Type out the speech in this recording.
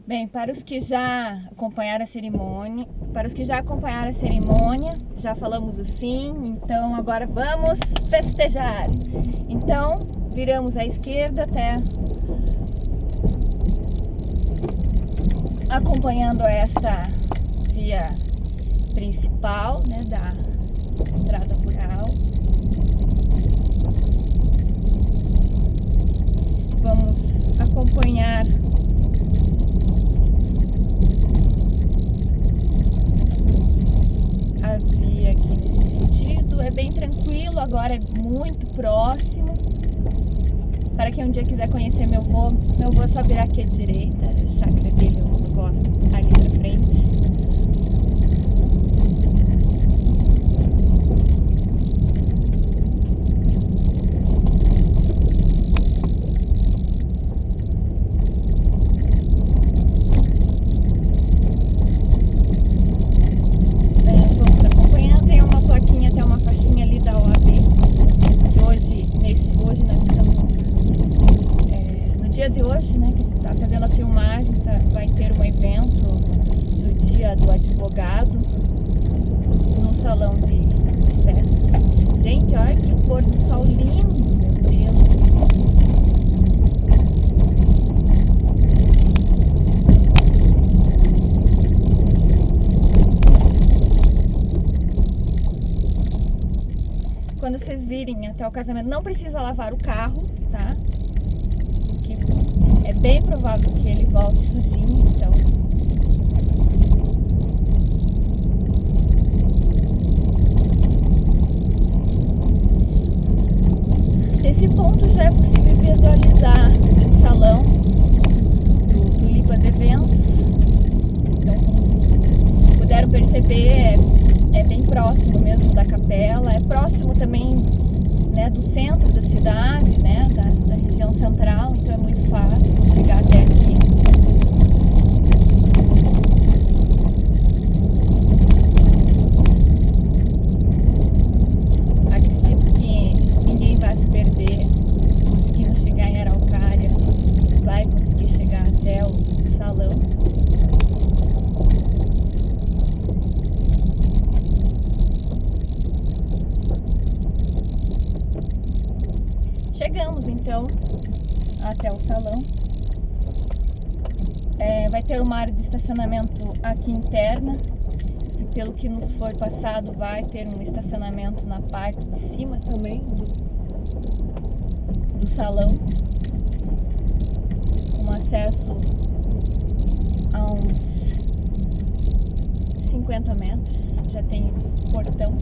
Bem, para os que já acompanharam a cerimônia, já falamos o sim, então agora vamos festejar. Então, viramos à esquerda até acompanhando esta via principal, né, da estrada rural. Vamos acompanhar a via aqui nesse sentido. É bem tranquilo, agora é muito próximo. Para quem um dia quiser conhecer meu avô é só virar aqui à direita, a chácara dele, eu gosto ali pra frente. Vamos acompanhando, tem uma plaquinha, tem uma faixinha ali da OAB. Hoje nós estamos no dia de hoje, né, que a gente está fazendo a filmagem, vai ter um evento do dia do advogado no salão de festa. Gente, olha que pôr do sol lindo, meu Deus. Quando vocês virem até o casamento, não precisa lavar o carro, tá? Porque é bem provável que ele volte sujinho, então. Desse ponto já é possível visualizar o salão do Tulipas Eventos. Então, como vocês puderam perceber, é bem próximo mesmo da capela, é próximo também, né, do centro da cidade, né, da região central, então é muito fácil chegar até aqui. Acredito que ninguém vai se perder, conseguindo chegar em Araucária, vai conseguir chegar até o salão. Chegamos então até o salão. Vai ter uma área de estacionamento aqui interna e, pelo que nos foi passado, vai ter um estacionamento na parte de cima também do salão, com acesso a uns 50 metros. Já tem portão.